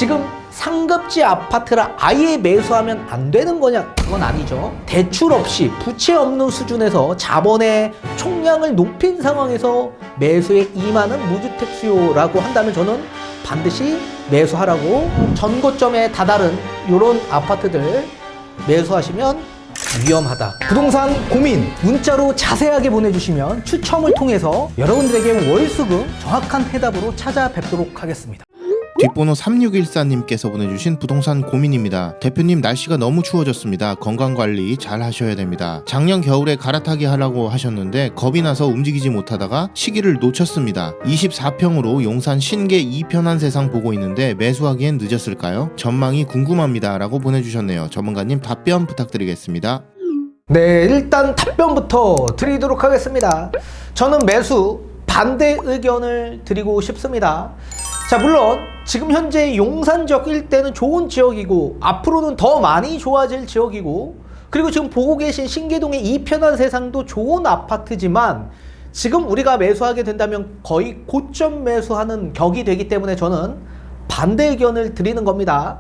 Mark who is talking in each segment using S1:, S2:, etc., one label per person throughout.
S1: 지금 상급지 아파트를 아예 매수하면 안 되는 거냐? 그건 아니죠. 대출 없이 부채 없는 수준에서 자본의 총량을 높인 상황에서 매수에 임하는 무주택 수요라고 한다면 저는 반드시 매수하라고, 전고점에 다다른 이런 아파트들 매수하시면 위험하다. 부동산 고민 문자로 자세하게 보내주시면 추첨을 통해서 여러분들에게 월수금 정확한 해답으로 찾아뵙도록 하겠습니다.
S2: 뒷번호 3614님께서 보내주신 부동산 고민입니다. 대표님, 날씨가 너무 추워졌습니다. 건강관리 잘 하셔야 됩니다. 작년 겨울에 갈아타기 하라고 하셨는데 겁이 나서 움직이지 못하다가 시기를 놓쳤습니다. 24평으로 용산 신계 2편한 세상 보고 있는데 매수하기엔 늦었을까요? 전망이 궁금합니다 라고 보내주셨네요. 전문가님 답변 부탁드리겠습니다.
S1: 네, 일단 답변부터 드리도록 하겠습니다. 저는 매수 반대 의견을 드리고 싶습니다. 자, 물론 지금 현재 용산 지역 일대는 좋은 지역이고 앞으로는 더 많이 좋아질 지역이고, 그리고 지금 보고 계신 신계동의 이편한 세상도 좋은 아파트지만 지금 우리가 매수하게 된다면 거의 고점 매수하는 격이 되기 때문에 저는 반대 의견을 드리는 겁니다.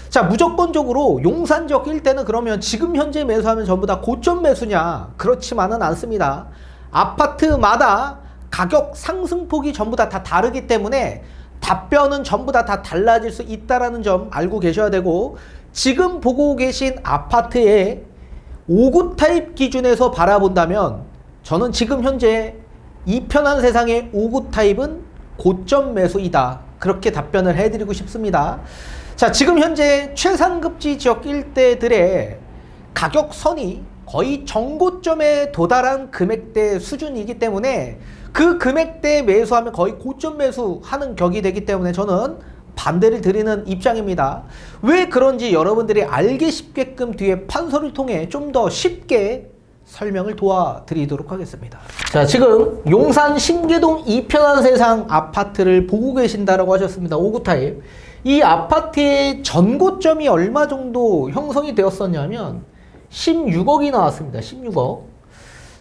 S1: 자, 무조건적으로 용산 지역 일대는 그러면 지금 현재 매수하면 전부 다 고점 매수냐? 그렇지만은 않습니다. 아파트마다 가격 상승폭이 전부 다 다르기 때문에 답변은 전부 다 달라질 수 있다는 점 알고 계셔야 되고, 지금 보고 계신 아파트의 5구 타입 기준에서 바라본다면 저는 지금 현재 이편한 세상의 5구 타입은 고점 매수이다, 그렇게 답변을 해드리고 싶습니다. 자, 지금 현재 최상급지 지역 일대들의 가격선이 거의 정고점에 도달한 금액대 수준이기 때문에 그 금액대에 매수하면 거의 고점 매수하는 격이 되기 때문에 저는 반대를 드리는 입장입니다. 왜 그런지 여러분들이 알기 쉽게끔 뒤에 판서를 통해 좀 더 쉽게 설명을 도와드리도록 하겠습니다. 자, 지금 용산 신계동 이편한 세상 아파트를 보고 계신다라고 하셨습니다. 5구 타입. 이 아파트의 전고점이 얼마 정도 형성이 되었었냐면 16억이 나왔습니다. 16억.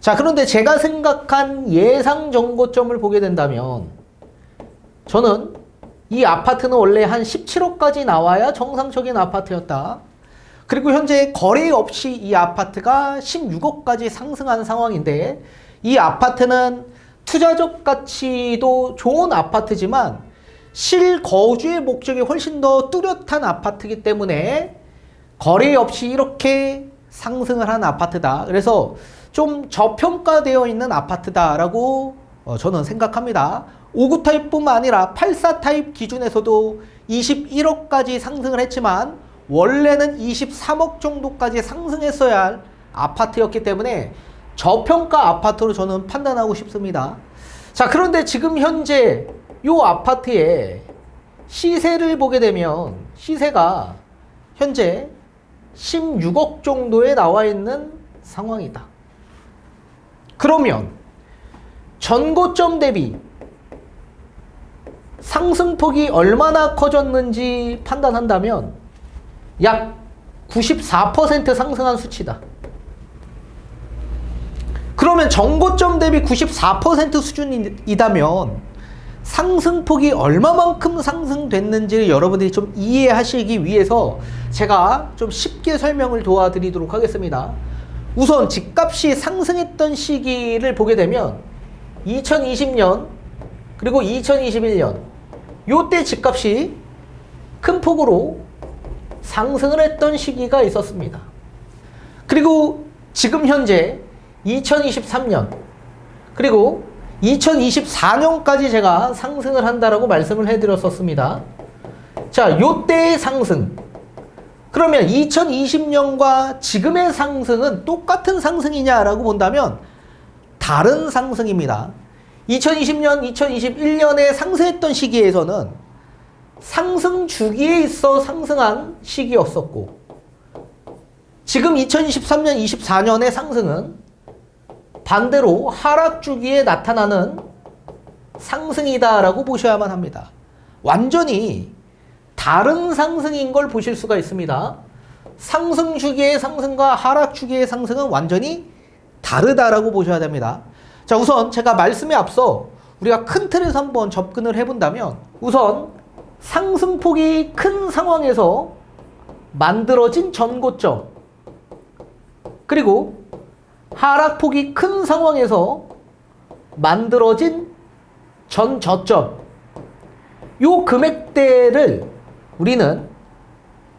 S1: 자, 그런데 제가 생각한 예상 전고점을 보게 된다면 저는 이 아파트는 원래 한 17억까지 나와야 정상적인 아파트였다. 그리고 현재 거래 없이 이 아파트가 16억까지 상승한 상황인데, 이 아파트는 투자적 가치도 좋은 아파트지만 실거주의 목적이 훨씬 더 뚜렷한 아파트이기 때문에 거래 없이 이렇게 상승을 한 아파트다. 그래서 좀 저평가되어 있는 아파트다라고 저는 생각합니다. 5구 타입뿐만 아니라 84 타입 기준에서도 21억까지 상승을 했지만 원래는 23억 정도까지 상승했어야 할 아파트였기 때문에 저평가 아파트로 저는 판단하고 싶습니다. 자, 그런데 지금 현재 이 아파트의 시세를 보게 되면 시세가 현재 16억 정도에 나와 있는 상황이다. 그러면 전고점 대비 상승폭이 얼마나 커졌는지 판단한다면 약 94% 상승한 수치다. 그러면 전고점 대비 94% 수준이다면 상승폭이 얼마만큼 상승됐는지를 여러분들이 좀 이해하시기 위해서 제가 좀 쉽게 설명을 도와드리도록 하겠습니다. 우선 집값이 상승했던 시기를 보게 되면 2020년 그리고 2021년 요때 집값이 큰 폭으로 상승을 했던 시기가 있었습니다. 그리고 지금 현재 2023년 그리고 2024년까지 제가 상승을 한다라고 말씀을 해드렸었습니다. 자, 요때의 상승, 그러면 2020년과 지금의 상승은 똑같은 상승이냐라고 본다면 다른 상승입니다. 2020년, 2021년에 상승했던 시기에서는 상승 주기에 있어 상승한 시기였었고, 지금 2023년, 24년의 상승은 반대로 하락 주기에 나타나는 상승이다라고 보셔야만 합니다. 완전히 다른 상승인 걸 보실 수가 있습니다. 상승 주기의 상승과 하락 주기의 상승은 완전히 다르다라고 보셔야 됩니다. 자, 우선 제가 말씀에 앞서 우리가 큰 틀에서 한번 접근을 해본다면, 우선 상승폭이 큰 상황에서 만들어진 전고점, 그리고 하락폭이 큰 상황에서 만들어진 전저점, 요 금액대를 우리는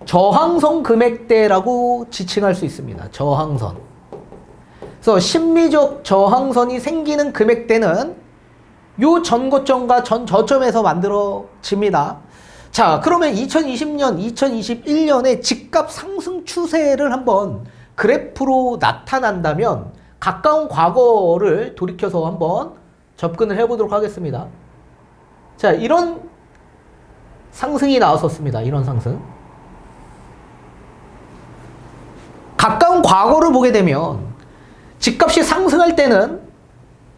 S1: 저항선 금액대라고 지칭할 수 있습니다. 저항선. 그래서 심리적 저항선이 생기는 금액대는 요 전고점과 전저점에서 만들어집니다. 자, 그러면 2020년, 2021년에 집값 상승 추세를 한번 그래프로 나타난다면 가까운 과거를 돌이켜서 한번 접근을 해보도록 하겠습니다. 자, 이런 상승이 나왔었습니다. 이런 상승. 가까운 과거를 보게 되면 집값이 상승할 때는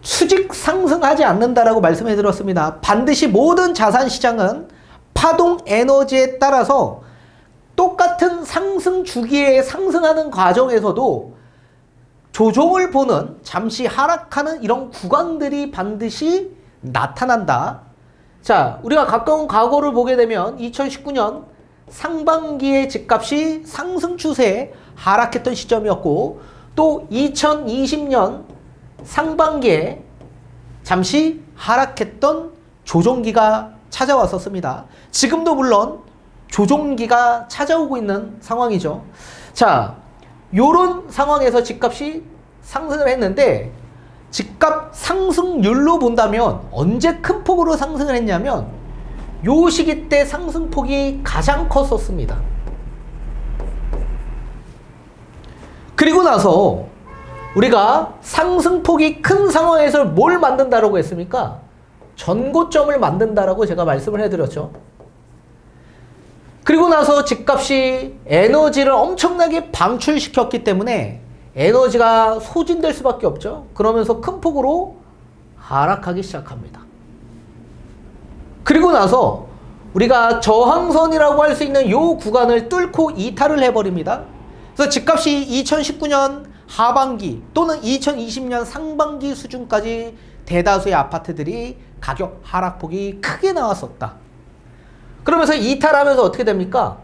S1: 수직 상승하지 않는다라고 말씀해 드렸습니다. 반드시 모든 자산 시장은 파동 에너지에 따라서 똑같은 상승 주기에 상승하는 과정에서도 조정을 보는, 잠시 하락하는 이런 구간들이 반드시 나타난다. 자, 우리가 가까운 과거를 보게 되면 2019년 상반기에 집값이 상승 추세에 하락했던 시점이었고, 또 2020년 상반기에 잠시 하락했던 조정기가 찾아왔었습니다. 지금도 물론 조정기가 찾아오고 있는 상황이죠. 자, 요런 상황에서 집값이 상승을 했는데, 집값 상승률로 본다면 언제 큰 폭으로 상승을 했냐면 요 시기 때 상승폭이 가장 컸었습니다. 그리고 나서 우리가 상승폭이 큰 상황에서 뭘 만든다라고 했습니까? 전고점을 만든다라고 제가 말씀을 해드렸죠. 그리고 나서 집값이 에너지를 엄청나게 방출시켰기 때문에 에너지가 소진될 수밖에 없죠. 그러면서 큰 폭으로 하락하기 시작합니다. 그리고 나서 우리가 저항선이라고 할 수 있는 요 구간을 뚫고 이탈을 해버립니다. 그래서 집값이 2019년 하반기 또는 2020년 상반기 수준까지 대다수의 아파트들이 가격 하락폭이 크게 나왔었다. 그러면서 이탈하면서 어떻게 됩니까?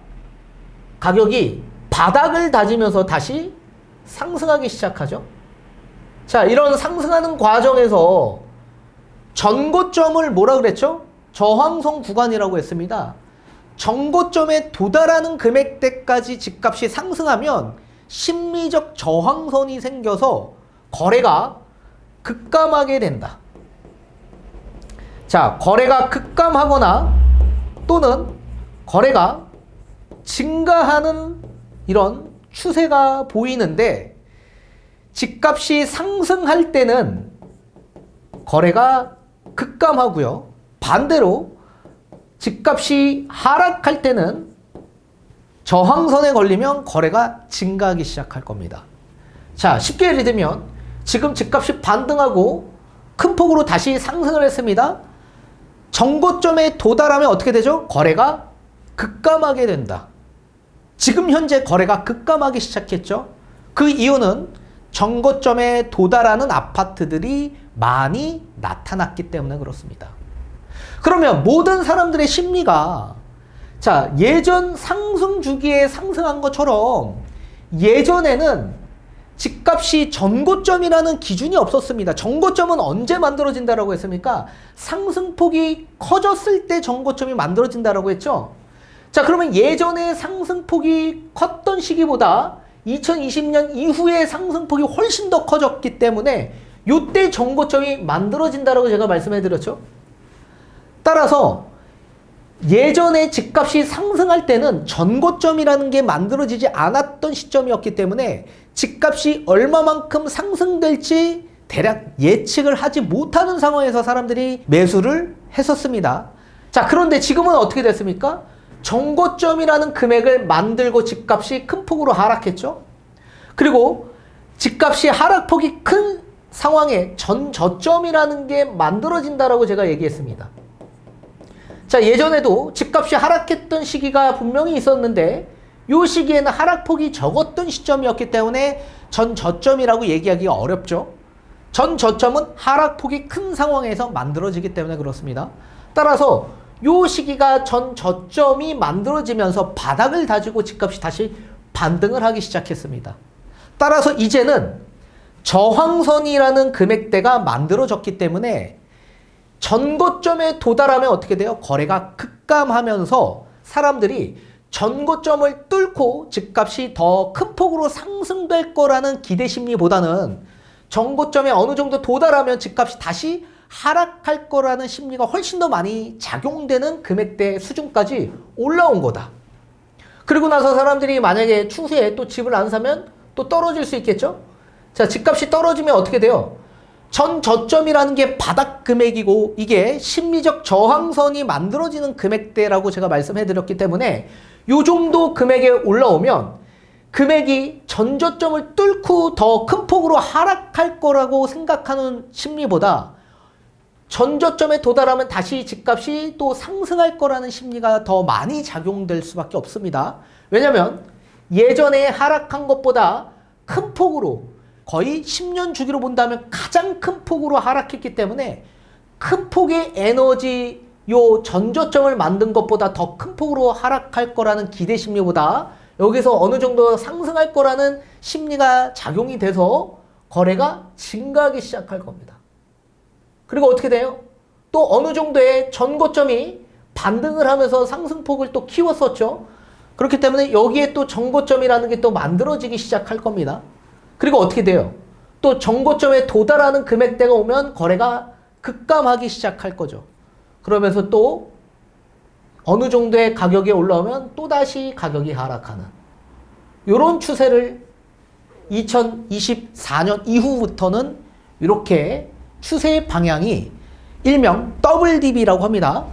S1: 가격이 바닥을 다지면서 다시 상승하기 시작하죠. 자, 이런 상승하는 과정에서 전고점을 뭐라 그랬죠? 저항선 구간이라고 했습니다. 전고점에 도달하는 금액대까지 집값이 상승하면 심리적 저항선이 생겨서 거래가 급감하게 된다. 자, 거래가 급감하거나 또는 거래가 증가하는 이런 추세가 보이는데, 집값이 상승할 때는 거래가 급감하고요. 반대로 집값이 하락할 때는 저항선에 걸리면 거래가 증가하기 시작할 겁니다. 자, 쉽게 예를 들면 지금 집값이 반등하고 큰 폭으로 다시 상승을 했습니다. 전고점에 도달하면 어떻게 되죠? 거래가 급감하게 된다. 지금 현재 거래가 급감하기 시작했죠. 그 이유는 전고점에 도달하는 아파트들이 많이 나타났기 때문에 그렇습니다. 그러면 모든 사람들의 심리가, 자, 예전 상승 주기에 상승한 것처럼 예전에는 집값이 전고점이라는 기준이 없었습니다. 전고점은 언제 만들어진다라고 했습니까? 상승폭이 커졌을 때 전고점이 만들어진다라고 했죠. 자, 그러면 예전에 상승폭이 컸던 시기보다 2020년 이후에 상승폭이 훨씬 더 커졌기 때문에 요때 전고점이 만들어진다라고 제가 말씀해 드렸죠. 따라서 예전에 집값이 상승할 때는 전고점이라는 게 만들어지지 않았던 시점이었기 때문에 집값이 얼마만큼 상승될지 대략 예측을 하지 못하는 상황에서 사람들이 매수를 했었습니다. 자, 그런데 지금은 어떻게 됐습니까? 전고점이라는 금액을 만들고 집값이 큰 폭으로 하락했죠. 그리고 집값이 하락폭이 큰 상황에 전저점이라는 게 만들어진다라고 제가 얘기했습니다. 자, 예전에도 집값이 하락했던 시기가 분명히 있었는데 이 시기에는 하락폭이 적었던 시점이었기 때문에 전저점이라고 얘기하기가 어렵죠. 전저점은 하락폭이 큰 상황에서 만들어지기 때문에 그렇습니다. 따라서 요 시기가 전 저점이 만들어지면서 바닥을 다지고 집값이 다시 반등을 하기 시작했습니다. 따라서 이제는 저항선이라는 금액대가 만들어졌기 때문에 전고점에 도달하면 어떻게 돼요? 거래가 급감하면서 사람들이 전고점을 뚫고 집값이 더 큰 폭으로 상승될 거라는 기대 심리보다는 전고점에 어느 정도 도달하면 집값이 다시 하락할 거라는 심리가 훨씬 더 많이 작용되는 금액대 수준까지 올라온 거다. 그리고 나서 사람들이 만약에 추세에 또 집을 안 사면 또 떨어질 수 있겠죠? 자, 집값이 떨어지면 어떻게 돼요? 전 저점이라는 게 바닥 금액이고 이게 심리적 저항선이 만들어지는 금액대라고 제가 말씀해 드렸기 때문에 요 정도 금액에 올라오면 금액이 전 저점을 뚫고 더 큰 폭으로 하락할 거라고 생각하는 심리보다 전 저점에 도달하면 다시 집값이 또 상승할 거라는 심리가 더 많이 작용될 수밖에 없습니다. 왜냐하면 예전에 하락한 것보다 큰 폭으로 거의 10년 주기로 본다면 가장 큰 폭으로 하락했기 때문에 큰 폭의 에너지 요 전저점을 만든 것보다 더 큰 폭으로 하락할 거라는 기대 심리보다 여기서 어느 정도 상승할 거라는 심리가 작용이 돼서 거래가 증가하기 시작할 겁니다. 그리고 어떻게 돼요? 또 어느 정도의 전고점이 반등을 하면서 상승폭을 또 키웠었죠. 그렇기 때문에 여기에 또 전고점이라는 게 또 만들어지기 시작할 겁니다. 그리고 어떻게 돼요? 또 전고점에 도달하는 금액대가 오면 거래가 급감하기 시작할 거죠. 그러면서 또 어느 정도의 가격이 올라오면 또다시 가격이 하락하는 이런 추세를 2024년 이후부터는 이렇게 추세의 방향이 일명 WDB라고 합니다.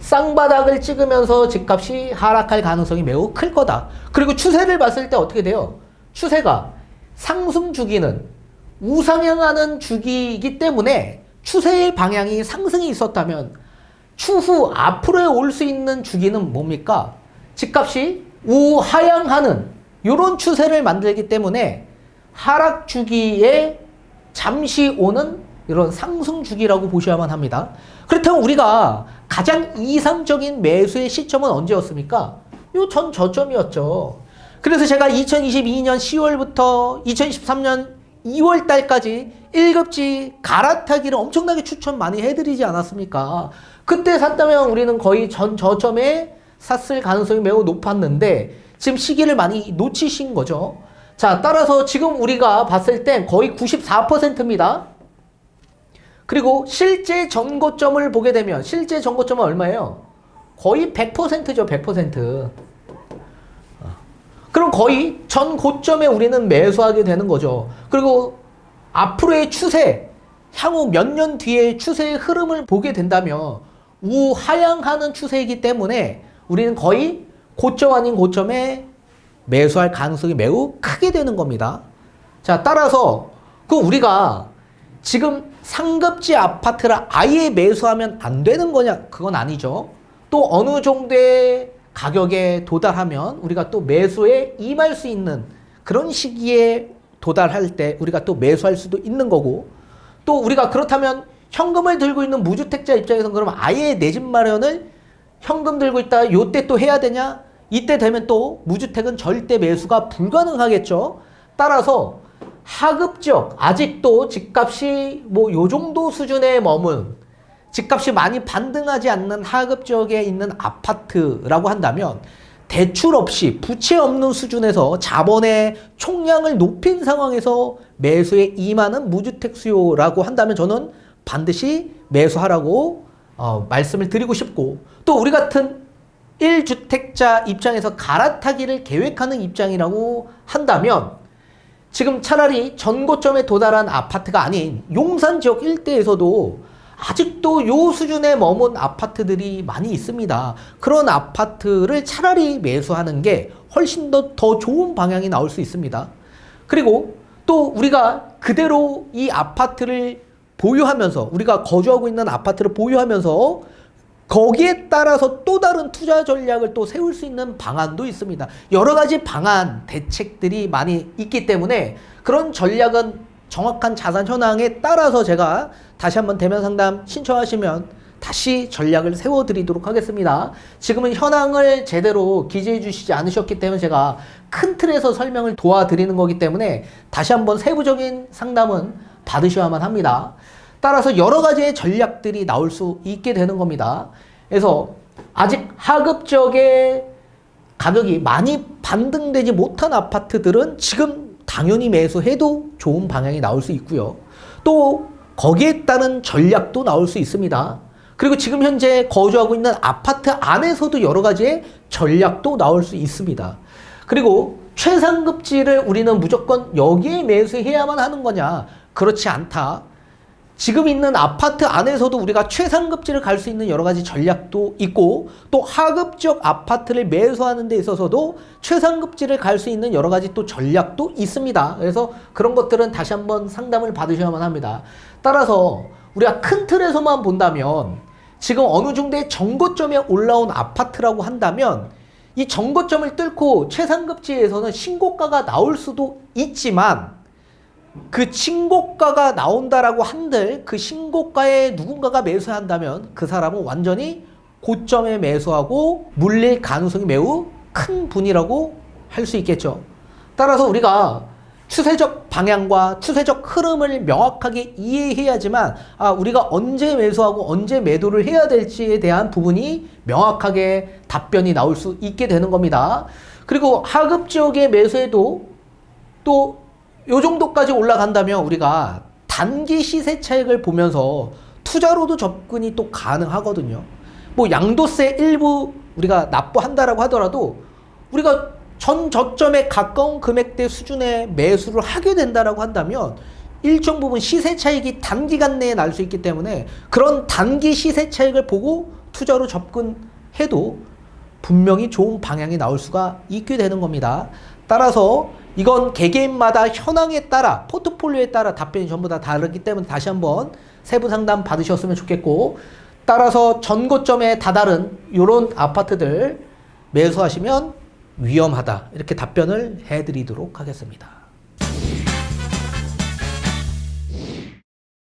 S1: 쌍바닥을 찍으면서 집값이 하락할 가능성이 매우 클 거다. 그리고 추세를 봤을 때 어떻게 돼요? 추세가 상승 주기는 우상향하는 주기이기 때문에 추세의 방향이 상승이 있었다면 추후 앞으로에 올 수 있는 주기는 뭡니까? 집값이 우하향하는 이런 추세를 만들기 때문에 하락 주기에 잠시 오는 이런 상승 주기라고 보셔야만 합니다. 그렇다면 우리가 가장 이상적인 매수의 시점은 언제였습니까? 요 전 저점이었죠. 그래서 제가 2022년 10월부터 2023년 2월 달까지 1급지 갈아타기를 엄청나게 추천 많이 해드리지 않았습니까? 그때 샀다면 우리는 거의 전 저점에 샀을 가능성이 매우 높았는데 지금 시기를 많이 놓치신 거죠. 자, 따라서 지금 우리가 봤을 땐 거의 94%입니다. 그리고 실제 전고점을 보게 되면 실제 전고점은 얼마예요? 거의 100%죠. 100%. 그럼 거의 전 고점에 우리는 매수하게 되는 거죠. 그리고 앞으로의 추세, 향후 몇 년 뒤의 추세의 흐름을 보게 된다면 우하향하는 추세이기 때문에 우리는 거의 고점 아닌 고점에 매수할 가능성이 매우 크게 되는 겁니다. 자, 따라서 우리가 지금 상급지 아파트를 아예 매수하면 안 되는 거냐? 그건 아니죠. 또 어느 정도의 가격에 도달하면 우리가 또 매수에 임할 수 있는 그런 시기에 도달할 때 우리가 또 매수할 수도 있는 거고, 또 우리가 그렇다면 현금을 들고 있는 무주택자 입장에서는 그러면 아예 내 집 마련을 현금 들고 있다 요때 또 해야 되냐? 이때 되면 또 무주택은 절대 매수가 불가능하겠죠. 따라서 하급지역, 아직도 집값이 뭐 요 정도 수준에 머문, 집값이 많이 반등하지 않는 하급 지역에 있는 아파트라고 한다면 대출 없이 부채 없는 수준에서 자본의 총량을 높인 상황에서 매수에 임하는 무주택 수요라고 한다면 저는 반드시 매수하라고 말씀을 드리고 싶고, 또 우리 같은 1주택자 입장에서 갈아타기를 계획하는 입장이라고 한다면 지금 차라리 전고점에 도달한 아파트가 아닌 용산 지역 일대에서도 아직도 요 수준에 머문 아파트들이 많이 있습니다. 그런 아파트를 차라리 매수하는 게 훨씬 더 좋은 방향이 나올 수 있습니다. 그리고 또 우리가 그대로 이 아파트를 보유하면서, 우리가 거주하고 있는 아파트를 보유하면서 거기에 따라서 또 다른 투자 전략을 또 세울 수 있는 방안도 있습니다. 여러 가지 방안, 대책들이 많이 있기 때문에 그런 전략은 정확한 자산 현황에 따라서 제가 다시 한번 대면 상담 신청하시면 다시 전략을 세워드리도록 하겠습니다. 지금은 현황을 제대로 기재해 주시지 않으셨기 때문에 제가 큰 틀에서 설명을 도와드리는 거기 때문에 다시 한번 세부적인 상담은 받으셔야만 합니다. 따라서 여러 가지의 전략들이 나올 수 있게 되는 겁니다. 그래서 아직 하급 지역의 가격이 많이 반등되지 못한 아파트들은 지금 당연히 매수해도 좋은 방향이 나올 수 있고요. 또 거기에 따른 전략도 나올 수 있습니다. 그리고 지금 현재 거주하고 있는 아파트 안에서도 여러 가지의 전략도 나올 수 있습니다. 그리고 최상급지를 우리는 무조건 여기에 매수해야만 하는 거냐? 그렇지 않다. 지금 있는 아파트 안에서도 우리가 최상급지를 갈 수 있는 여러 가지 전략도 있고 또 하급 지역 아파트를 매수하는 데 있어서도 최상급지를 갈 수 있는 여러 가지 또 전략도 있습니다. 그래서 그런 것들은 다시 한번 상담을 받으셔야만 합니다. 따라서 우리가 큰 틀에서만 본다면 지금 어느 정도의 정고점에 올라온 아파트라고 한다면 이 정고점을 뚫고 최상급지에서는 신고가가 나올 수도 있지만 그 신고가가 나온다라고 한들 그 신고가에 누군가가 매수한다면 그 사람은 완전히 고점에 매수하고 물릴 가능성이 매우 큰 분이라고 할 수 있겠죠. 따라서 우리가 추세적 방향과 추세적 흐름을 명확하게 이해해야지만 우리가 언제 매수하고 언제 매도를 해야 될지에 대한 부분이 명확하게 답변이 나올 수 있게 되는 겁니다. 그리고 하급 지역의 매수에도 또 요 정도까지 올라간다면 우리가 단기 시세 차익을 보면서 투자로도 접근이 또 가능하거든요. 뭐 양도세 일부 우리가 납부한다라고 하더라도 우리가 전 저점에 가까운 금액대 수준의 매수를 하게 된다라고 한다면 일정 부분 시세 차익이 단기간 내에 날 수 있기 때문에 그런 단기 시세 차익을 보고 투자로 접근해도 분명히 좋은 방향이 나올 수가 있게 되는 겁니다. 따라서 이건 개개인마다 현황에 따라 포트폴리오에 따라 답변이 전부 다 다르기 때문에 다시 한번 세부 상담 받으셨으면 좋겠고 따라서 전고점에 다다른 이런 아파트들 매수하시면 위험하다 이렇게 답변을 해드리도록 하겠습니다.